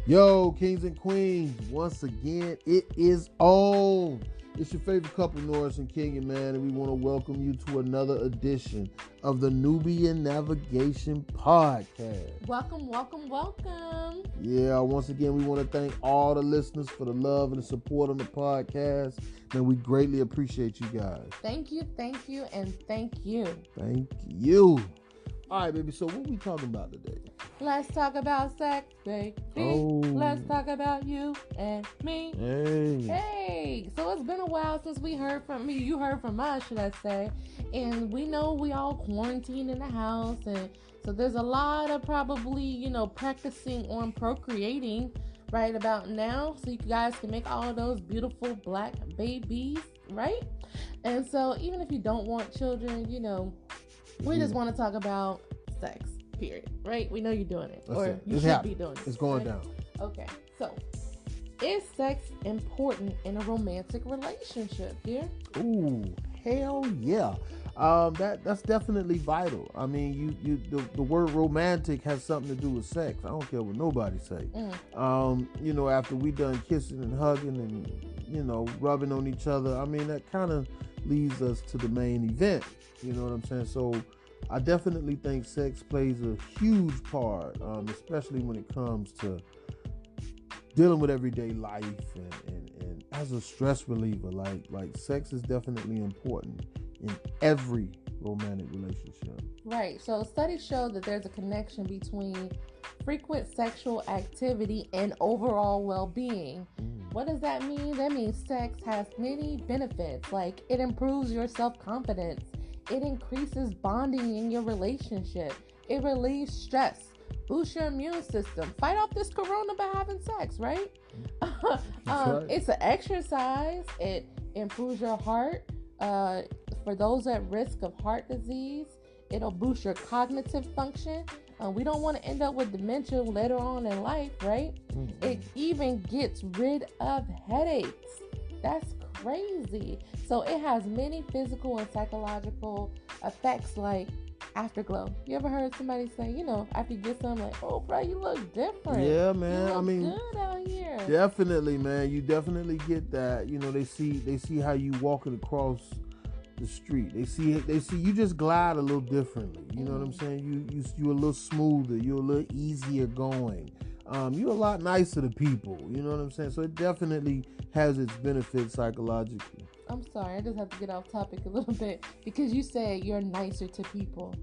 Yo, kings and queens, once again, it is on. It's your favorite couple, Norris and King, man, and we want to welcome you to another edition of the Nubian Navigation Podcast. Welcome. Yeah, once again, we want to thank all the listeners for the love and the support on the podcast. Man, we greatly appreciate you guys. Thank you, and thank you. Thank you. All right, baby, so what we talking about today? Let's talk about sex, baby. Oh. Let's talk about you and me. Hey. So it's been a while since we heard from me. You heard from us, should I say. And we know we all quarantined in the house. And so there's a lot of probably, practicing on procreating right about now. So you guys can make all of those beautiful black babies, right? And so even if you don't want children, we just want to talk about sex. Period. Right? We know you're doing it. You should be doing it. It's going right? down. Okay. So, is sex important in a romantic relationship, dear? Ooh, hell yeah. That's definitely vital. I mean, the word romantic has something to do with sex. I don't care what nobody say. After we done kissing and hugging and, rubbing on each other, I mean, that kind of leads us to the main event. You know what I'm saying? So I definitely think sex plays a huge part, especially when it comes to dealing with everyday life and as a stress reliever. Like sex is definitely important in every romantic relationship. Right. So studies show that there's a connection between frequent sexual activity and overall well-being. What does that mean? That means sex has many benefits, like it improves your self-confidence. It increases bonding in your relationship. It relieves stress, boosts your immune system. Fight off this corona by having sex, right? Right. It's an exercise. It improves your heart. For those at risk of heart disease, it'll boost your cognitive function. We don't want to end up with dementia later on in life, right? Mm-hmm. It even gets rid of headaches. That's crazy. So it has many physical and psychological effects like afterglow. You ever heard somebody say, after you get something like, oh, bro, you look different. Yeah, man. You look good out here. Definitely, man. You definitely get that. They see how you walking across the street. They see you just glide a little differently. You know what I'm saying? You a little smoother. You're a little easier going. You're a lot nicer to people. You know what I'm saying? So it definitely has its benefits psychologically. I'm sorry, I just have to get off topic a little bit because you said you're nicer to people.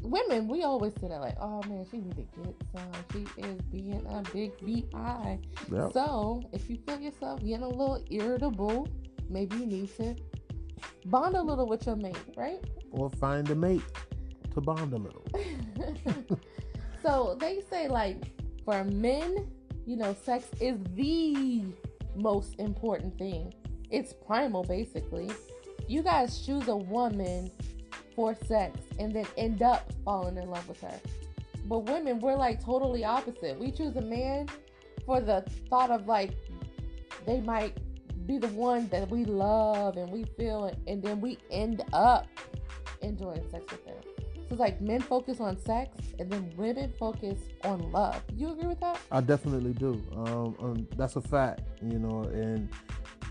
Women, we always say that like, oh man, she need to get some. She is being a big BI. Yep. So if you feel yourself getting a little irritable, maybe you need to bond a little with your mate, right? Or find a mate to bond a little. So they say like for men, sex is the most important thing. It's primal basically. You guys choose a woman for sex and then end up falling in love with her. But women, we're like totally opposite. We choose a man for the thought of like they might be the one that we love and we feel, and then we end up enjoying sex with them. So it's like men focus on sex and then women focus on love. You agree with that? I definitely do. That's a fact, and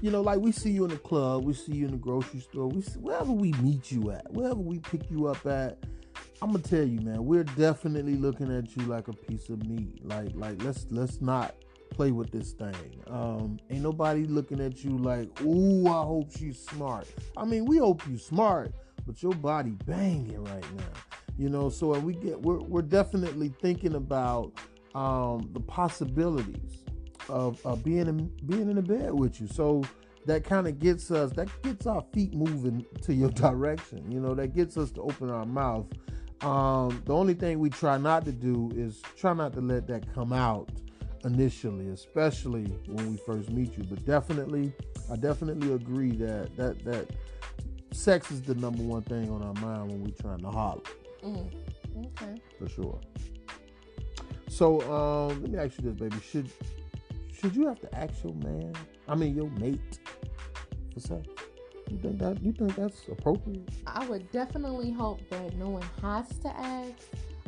like we see you in the club, we see you in the grocery store, wherever we meet you at, wherever we pick you up at, I'm gonna tell you, man, we're definitely looking at you like a piece of meat. Like let's not play with this thing. Ain't nobody looking at you like, ooh, I hope she's smart. I mean, we hope you smart, but your body banging right now. So we're definitely thinking about the possibilities of being in the bed with you. So that kind of gets our feet moving to your direction. That gets us to open our mouth. The only thing we try not to do is try not to let that come out initially, especially when we first meet you. But I definitely agree that sex is the number one thing on our mind when we're trying to holler. Okay. For sure. So let me ask you this, baby. Should you have to ask your mate for sex? You think that's appropriate? I would definitely hope that no one has to ask.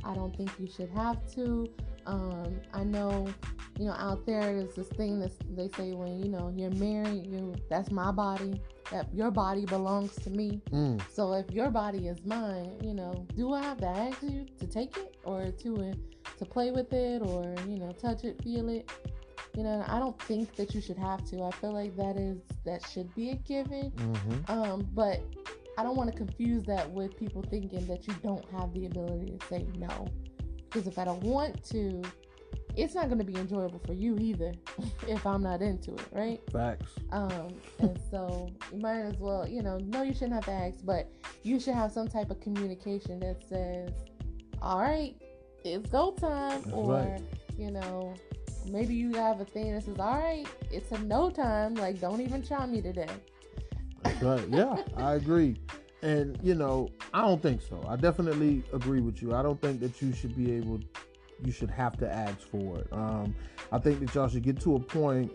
I don't think you should have to. I know, out there's this thing that they say when, you're married, that's my body, that your body belongs to me. So if your body is mine, do I have to ask you to take it or to play with it or, touch it, feel it? I don't think that you should have to. I feel like that should be a given. But I don't want to confuse that with people thinking that you don't have the ability to say no. Because if I don't want to, it's not going to be enjoyable for you either if I'm not into it, right? Facts. And so you might as well, no, you shouldn't have to ask, but you should have some type of communication that says, all right, it's go time. That's or, right. Maybe you have a thing that says, all right, it's a no time. Like, don't even try me today. That's right. Yeah, I agree. And, I don't think so. I definitely agree with you. I don't think that you should have to ask for it. I think that y'all should get to a point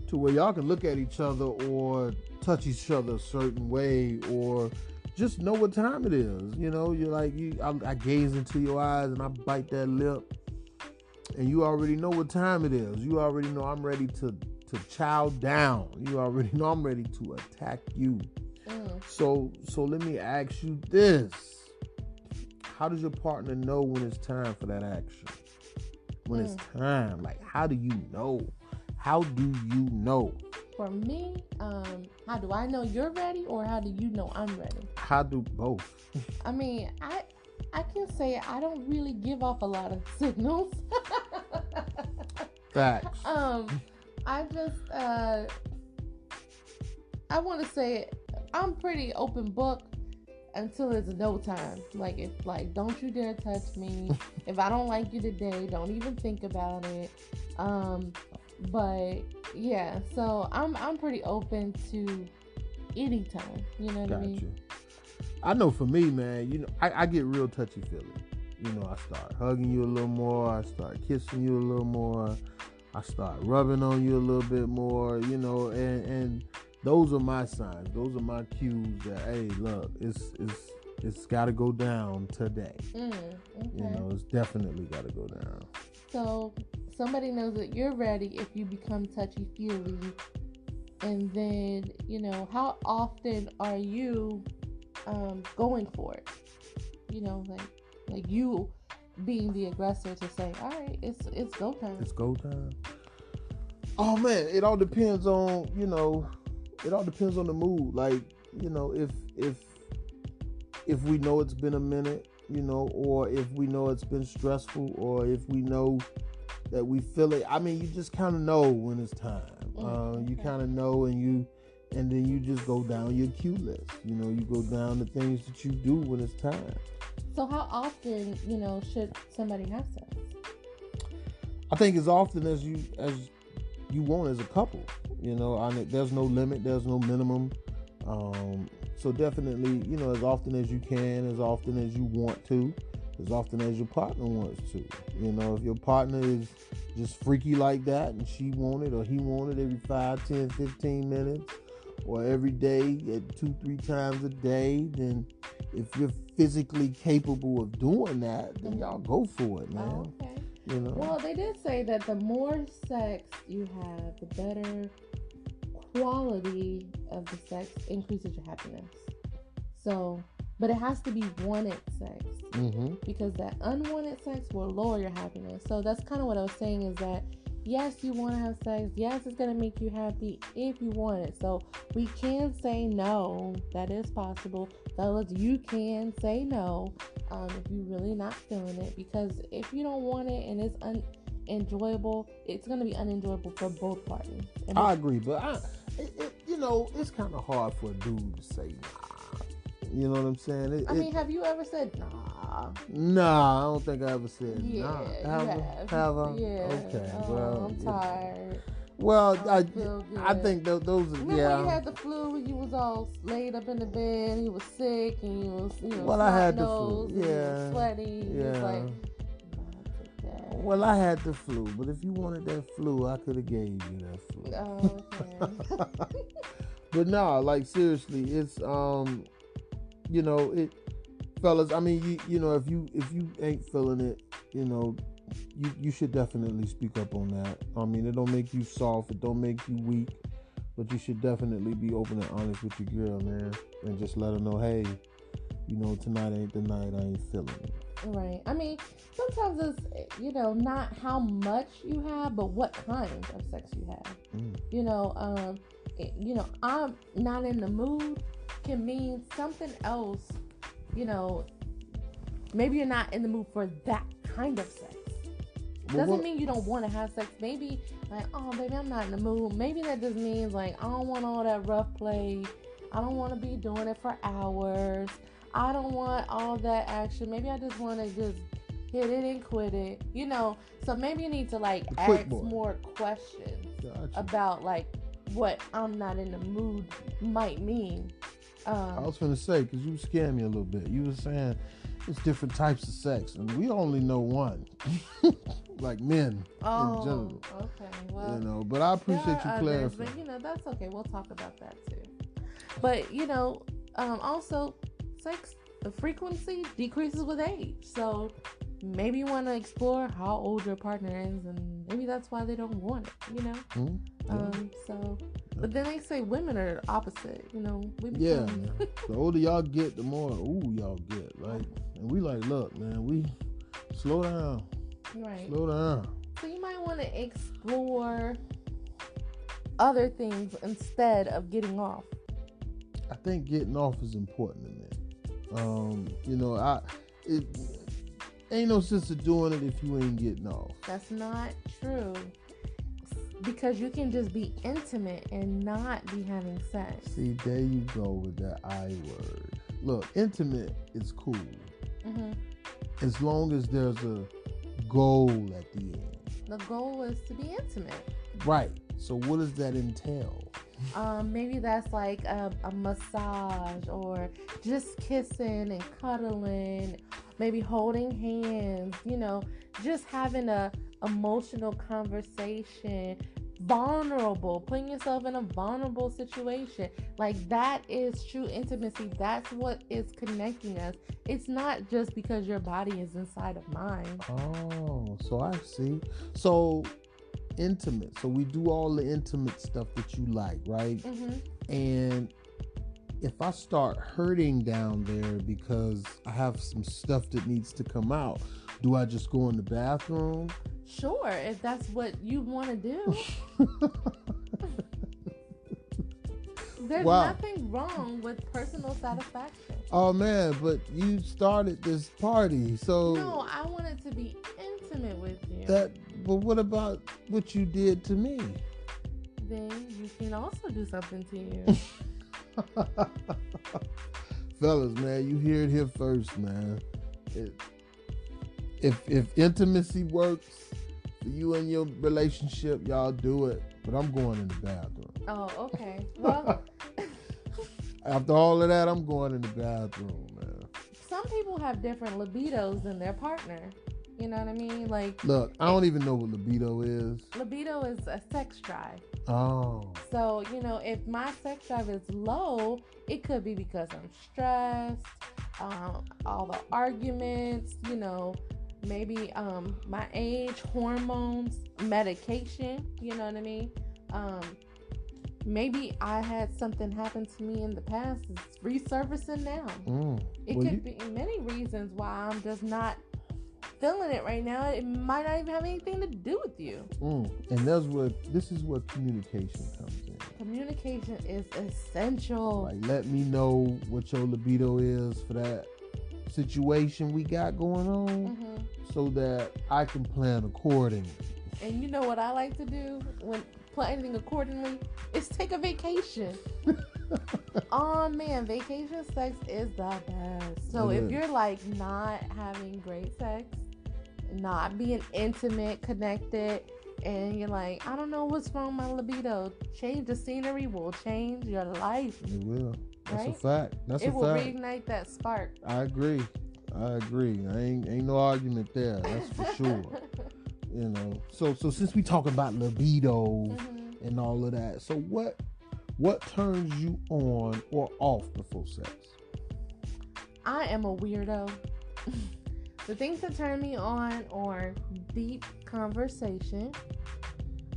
to where y'all can look at each other or touch each other a certain way or just know what time it is. You're like, I gaze into your eyes and I bite that lip and you already know what time it is. You already know I'm ready to chow down. You already know I'm ready to attack you. So let me ask you this. How does your partner know when it's time for that action? When it's time, like, how do you know? How do you know? For me, how do I know you're ready or how do you know I'm ready? How do both? I mean, I can say I don't really give off a lot of signals. Facts. I just, I want to say I'm pretty open book until it's no time. Like, don't you dare touch me. If I don't like you today, don't even think about it. But yeah, so I'm pretty open to any time. You know what I mean? You. I know for me, man, I get real touchy feely. I start hugging you a little more. I start kissing you a little more. I start rubbing on you a little bit more, and those are my signs. Those are my cues that, hey, look, it's got to go down today. Okay. It's definitely got to go down. So somebody knows that you're ready if you become touchy-feely. And then, how often are you going for it? Like you being the aggressor to say, all right, it's go time. It's go time. Oh, man, it all depends on, it all depends on the mood. Like, if we know it's been a minute, or if we know it's been stressful, or if we know that we feel it. I mean, you just kind of know when it's time. You kind of know, and then you just go down your cue list. You go down the things that you do when it's time. So how often, should somebody have sex? I think as often as you want as a couple. There's no limit, there's no minimum. So definitely, as often as you can, as often as you want to, as often as your partner wants to. If your partner is just freaky like that and she want it or he want it every 5, 10, 15 minutes or every day at 2-3 times a day, then if you're physically capable of doing that, then y'all go for it, man. Oh, okay. Well, they did say that the more sex you have, the better quality of the sex increases your happiness. So, but it has to be wanted sex, because that unwanted sex will lower your happiness. So that's kind of what I was saying, is that yes, you want to have sex. Yes, it's going to make you happy if you want it. So we can say no. That is possible. Fellas, you can say no if you're really not feeling it. Because if you don't want it and it's unenjoyable, it's going to be unenjoyable for both parties. I agree, but it's kind of hard for a dude to say nah. You know what I'm saying? Have you ever said nah? Nah, I don't think I ever said nah. Have I? Yeah. Okay. I'm tired. Well, I think those are, Remember when you had the flu and you was all laid up in the bed and you was sick and you was, well, I had the flu. Yeah. You was sweaty. Yeah. You was like, well, I had the flu, but if you wanted that flu, I could have gave you that flu. Oh, okay. But no, like seriously, it's fellas. I mean, if you ain't feeling it, you should definitely speak up on that. I mean, it don't make you soft, it don't make you weak, but you should definitely be open and honest with your girl, man, and just let her know, hey, tonight ain't the night. I ain't feeling it. Right. I mean, sometimes it's, not how much you have, but what kind of sex you have. I'm not in the mood can mean something else. Maybe you're not in the mood for that kind of sex. Doesn't mean you don't want to have sex. Maybe like, oh, baby, I'm not in the mood. Maybe that just means like, I don't want all that rough play. I don't want to be doing it for hours. I don't want all that action. Maybe I just want to just hit it and quit it. So maybe you need to like ask more questions about like what I'm not in the mood might mean. I was going to say, because you scared me a little bit. You were saying it's different types of sex, and we only know one. Like men in general. Okay. Well, but I appreciate you clarifying. But that's okay. We'll talk about that too. But also sex, the frequency decreases with age. So maybe you want to explore how old your partner is, and maybe that's why they don't want it. But then they say women are opposite. The older y'all get, the more y'all get. Like, and we like, look, man, we slow down. Right. Slow down. So you might want to explore other things instead of getting off. I think getting off is important to men. It ain't no sense of doing it if you ain't getting off. That's not true. Because you can just be intimate and not be having sex. See, there you go with that I word. Look, intimate is cool. Mm-hmm. As long as there's a goal at the end. The goal is to be intimate. Right. So what does that entail? Maybe that's like a massage, or just kissing and cuddling, maybe holding hands, just having a emotional conversation, vulnerable, putting yourself in a vulnerable situation. Like, that is true intimacy. That's what is connecting us. It's not just because your body is inside of mine. Oh, so I see. So intimate. So we do all the intimate stuff that you like, right? Mm-hmm. And if I start hurting down there because I have some stuff that needs to come out, do I just go in the bathroom? Sure, if that's what you want to do. There's nothing wrong with personal satisfaction. Oh man, but you started this party, so no, I wanted to be intimate with you. But what about what you did to me? Then you can also do something to you. Fellas, man, you hear it here first, man. If intimacy works for you and your relationship, y'all do it. But I'm going in the bathroom. Oh, okay. Well, after all of that, I'm going in the bathroom, man. Some people have different libidos than their partner. You know what I mean? Like, look, I don't even know what libido is. Libido is a sex drive. Oh. So, if my sex drive is low, it could be because I'm stressed, all the arguments, maybe my age, hormones, medication, you know what I mean? Maybe I had something happen to me in the past. It's resurfacing now. It could be many reasons why I'm just not feeling it right now. It might not even have anything to do with you. And this is where communication comes in. Communication is essential. Like, let me know what your libido is for that situation we got going on, so that I can plan accordingly. And you know what I like to do when planning accordingly is take a vacation. Oh man, vacation sex is the best. So if you're like not having great sex, not being intimate, connected, and you're like, I don't know what's wrong with my libido, change the scenery will change your life. It will. That's right? a fact. It will reignite that spark. I agree. Ain't no argument there. That's for sure. So since we talking about libido and all of that, so what turns you on or off before sex? I am a weirdo. The things that turn me on are deep conversation.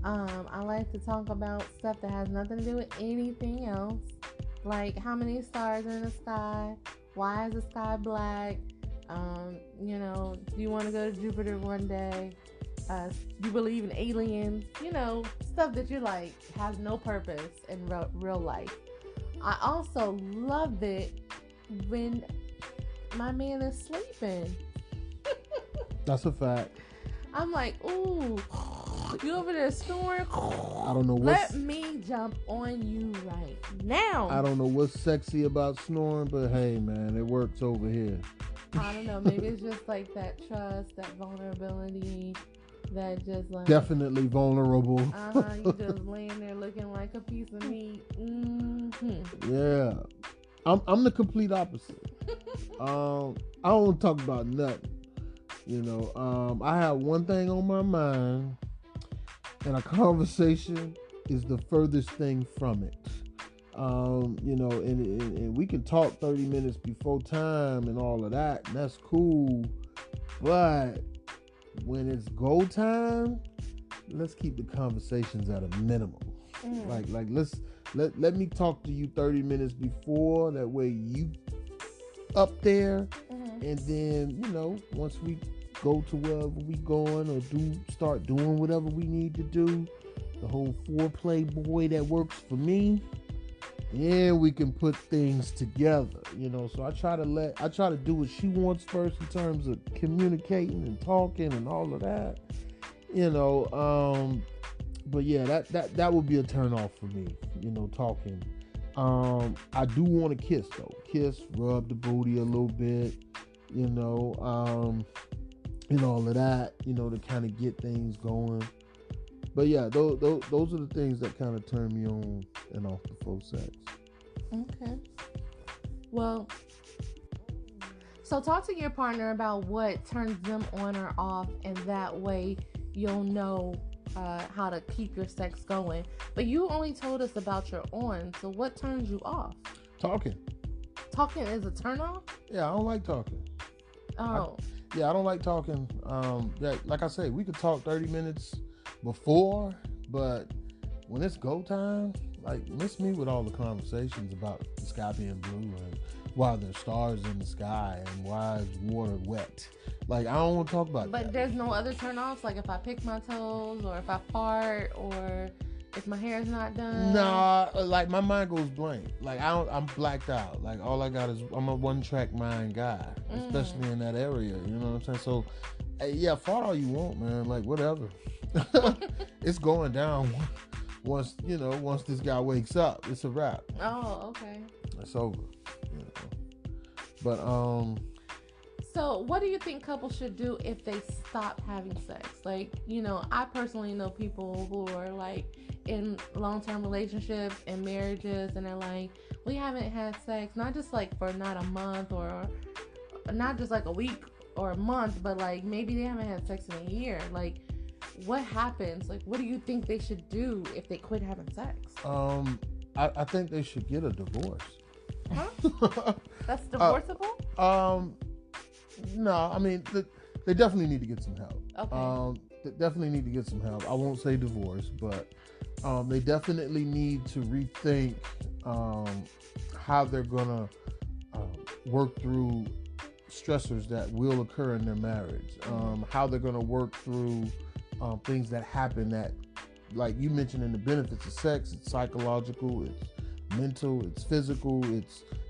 I like to talk about stuff that has nothing to do with anything else. Like how many stars are in the sky? Why is the sky black? Do you want to go to Jupiter one day? Do you believe in aliens? Stuff that you like has no purpose in real life. I also love it when my man is sleeping. That's a fact. I'm like, ooh, you over there snoring? I don't know Let me jump on you right now. I don't know what's sexy about snoring, but hey, man, it works over here. I don't know. Maybe it's just like that trust, that vulnerability, that just like definitely vulnerable. You just laying there looking like a piece of meat. Mm-hmm. Yeah, I'm the complete opposite. I don't want to talk about nothing. I have one thing on my mind, and a conversation is the furthest thing from it. And we can talk 30 minutes before time and all of that, and that's cool. But when it's go time, let's keep the conversations at a minimum. Like let me talk to you 30 minutes before, that way you up there. And then, once we go to wherever we going or start doing whatever we need to do, the whole foreplay boy that works for me, and we can put things together, So I try to do what she wants first in terms of communicating and talking and all of that, But yeah, that would be a turn off for me, talking. I do want to kiss though. Kiss, rub the booty a little bit, and all of that, to kind of get things going. But yeah, those are the things that kind of turn me on and off before sex. Okay. Well, so talk to your partner about what turns them on or off, and that way you'll know how to keep your sex going. But you only told us about your on, so what turns you off? Talking. Talking is a turn off? Yeah, I don't like talking. Oh. I don't like talking. Like I say, we could talk 30 minutes before, but when it's go time, like, miss me with all the conversations about the sky being blue and why there's stars in the sky and why is water wet. Like, I don't want to talk about that. But there's no other turn offs, like if I pick my toes or if I fart or if my hair is not done? Nah, like my mind goes blank. Like I'm blacked out. Like all I got is, I'm a one-track mind guy, especially in that area. You know what I'm saying? So, yeah, fart all you want, man. Like whatever. It's going down once this guy wakes up. It's a wrap. Oh, okay. It's over. But So, what do you think couples should do if they stop having sex? Like, I personally know people who are like in long-term relationships and marriages, and they're like, we haven't had sex, not just like for not a month or not just like a week or a month, but like maybe they haven't had sex in a year. Like, what happens? Like, what do you think they should do if they quit having sex? I think they should get a divorce. Huh? That's divorceable? No, I mean, they definitely need to get some help. Okay. They definitely need to get some help. I won't say divorce, but they definitely need to rethink how they're gonna work through stressors that will occur in their marriage. How they're gonna work through things that happen that, like you mentioned in the benefits of sex, it's psychological, it's mental, it's physical,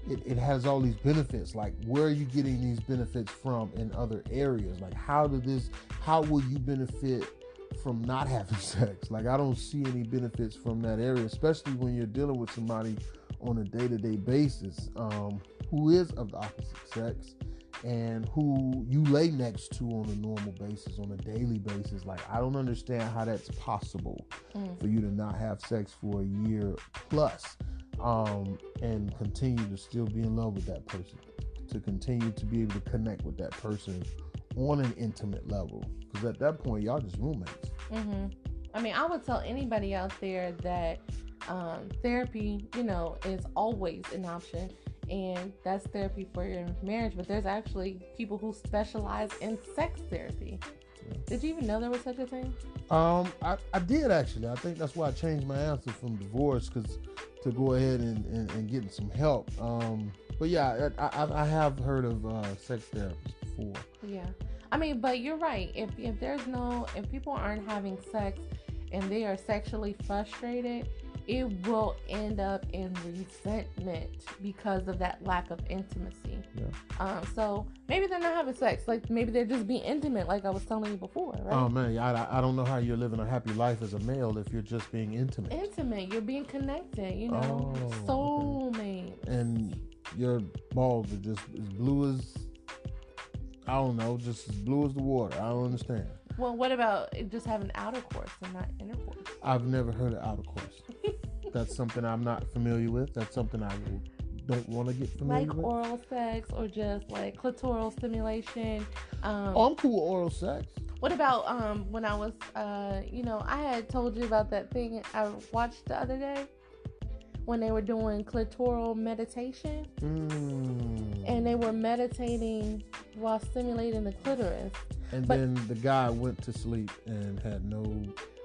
it has all these benefits. Like, where are you getting these benefits from in other areas? Like, how will you benefit from not having sex? Like, I don't see any benefits from that area, especially when you're dealing with somebody on a day-to-day basis who is of the opposite sex and who you lay next to on a normal basis, on a daily basis. Like, I don't understand how that's possible for you to not have sex for a year plus. And continue to still be in love with that person, to continue to be able to connect with that person on an intimate level, because at that point y'all just roommates. I mean, I would tell anybody out there that therapy, is always an option. and that's therapy for your marriage. But there's actually people who specialize in sex therapy. Yeah. Did you even know there was such a thing? I did actually. I think that's why I changed my answer from divorce, because to go ahead and get some help. But yeah, I have heard of sex therapists before. Yeah, I mean, but you're right. If people aren't having sex and they are sexually frustrated, it will end up in resentment because of that lack of intimacy. Yeah. So maybe they're not having sex. Like maybe they're just being intimate, like I was telling you before, right? Oh man, I don't know how you're living a happy life as a male if you're just being intimate. You're being connected. Soulmate. Okay. And your balls are just as blue as, I don't know, just as blue as the water. I don't understand. Well, what about just having outer course and not intercourse? I've never heard of outer course. That's something I'm not familiar with. That's something I don't want to get familiar with. Like oral sex or just like clitoral stimulation. I'm cool with oral sex. What about when I was, I had told you about that thing I watched the other day when they were doing clitoral meditation. And they were meditating while stimulating the clitoris. And then the guy went to sleep and had no...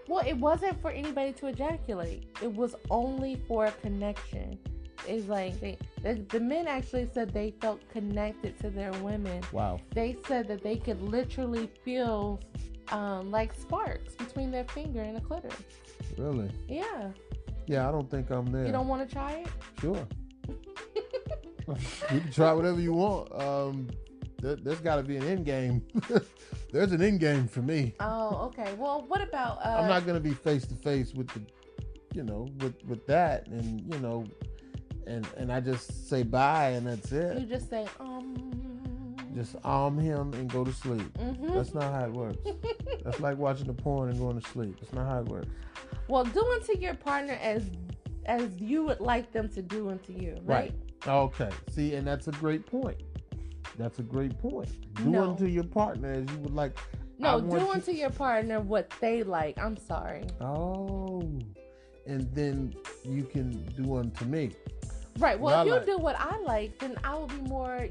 Well, it wasn't for anybody to ejaculate. It was only for a connection. It's like the men actually said they felt connected to their women. Wow. They said that they could literally feel like sparks between their finger and the clitoris. Really? Yeah. Yeah, I don't think I'm there. You don't want to try it? Sure. You can try whatever you want. There's got to be an end game. There's an end game for me. Oh, okay. Well, what about... I'm not going to be face to face with the, with that, and and I just say bye and that's it. You just say Just him and go to sleep. Mm-hmm. That's not how it works. That's like watching the porn and going to sleep. That's not how it works. Well, do unto your partner as you would like them to do unto you, right? Okay. See, and that's a great point. That's a great point. Do unto your partner as you would like. No, do unto your partner what they like. I'm sorry. Oh. And then you can do unto me. Right. Well, if you do what I like, then I will be more,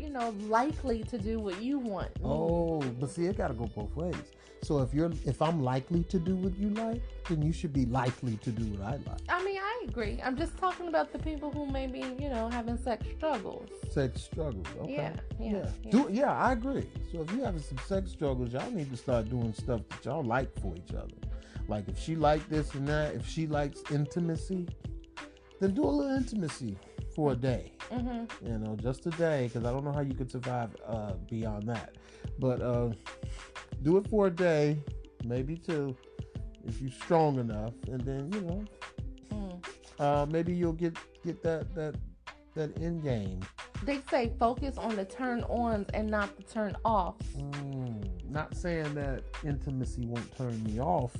likely to do what you want. Oh, but see, it got to go both ways. So if I'm likely to do what you like, then you should be likely to do what I like. I mean, I agree. I'm just talking about the people who may be, having sex struggles. Sex struggles. Okay. Yeah. I agree. So if you're having some sex struggles, y'all need to start doing stuff that y'all like for each other. Like if she likes this and that, if she likes intimacy, then do a little intimacy for a day. Mm-hmm. Just a day, because I don't know how you could survive beyond that. But do it for a day, maybe two, if you're strong enough, and then maybe you'll get that end game. They say focus on the turn-ons and not the turn-offs. Not saying that intimacy won't turn me off.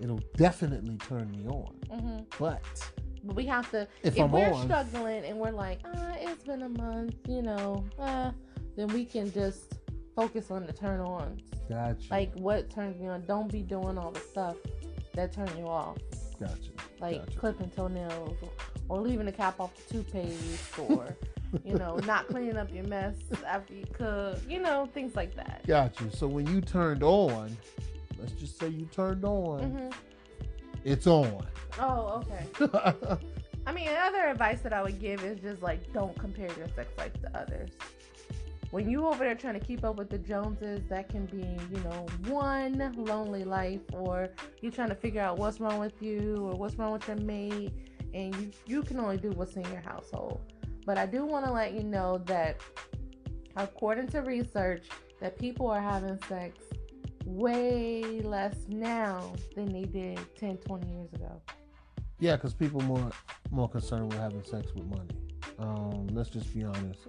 It'll definitely turn me on. Mm-hmm. But we have to, if we're struggling and we're like, it's been a month, then we can just focus on the turn-ons. Gotcha. Like what turns me on. Don't be doing all the stuff that turn you off. Gotcha. Like clipping toenails or leaving the cap off the toothpaste or, not cleaning up your mess after you cook, things like that. Gotcha. So when you turned on, let's just say you turned on, it's on. Oh, okay. I mean, another advice that I would give is just like, don't compare your sex life to others. When you over there trying to keep up with the Joneses, that can be, one lonely life, or you trying to figure out what's wrong with you or what's wrong with your mate, and you can only do what's in your household. But I do want to let you know that according to research, that people are having sex way less now than they did 10, 20 years ago. Yeah, because people more concerned with having sex with money. Let's just be honest.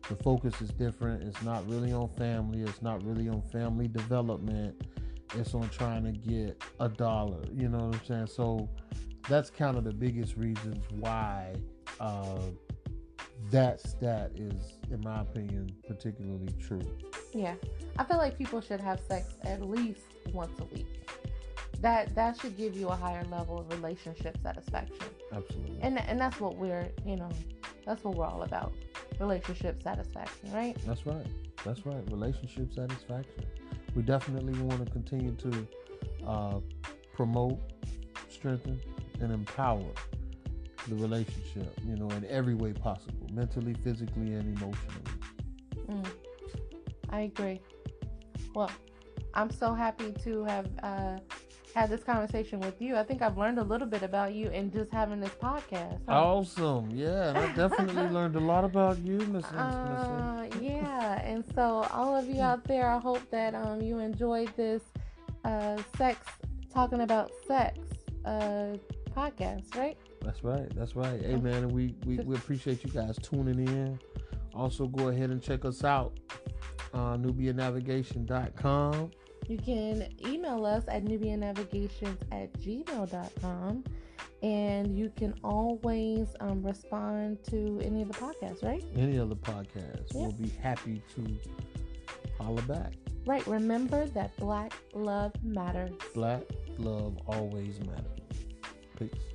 The focus is different. It's not really on family. It's not really on family development. It's on trying to get $1. You know what I'm saying? So that's kind of the biggest reasons why that stat is, in my opinion, particularly true. Yeah. I feel like people should have sex at least once a week. That should give you a higher level of relationship satisfaction. Absolutely. And that's what we're, that's what we're all about. relationship satisfaction, right? That's right. That's right. Relationship satisfaction. We definitely want to continue to promote, strengthen, and empower the relationship, in every way possible, mentally, physically, and emotionally. I agree. Well, I'm so happy to have had this conversation with you. I think I've learned a little bit about you in just having this podcast. Awesome. Yeah, and I definitely learned a lot about you, Miss Intimacy. Yeah, and so all of you out there, I hope that you enjoyed this talking about sex podcast, right? That's right. Hey, man, we appreciate you guys tuning in. Also, go ahead and check us out on nubianavigation.com. You can email us at nubianavigations@gmail.com, and you can always respond to any of the podcasts, right? Any of the podcasts. Yeah. We'll be happy to holler back. Right. Remember that Black love matters. Black love always matters. Peace.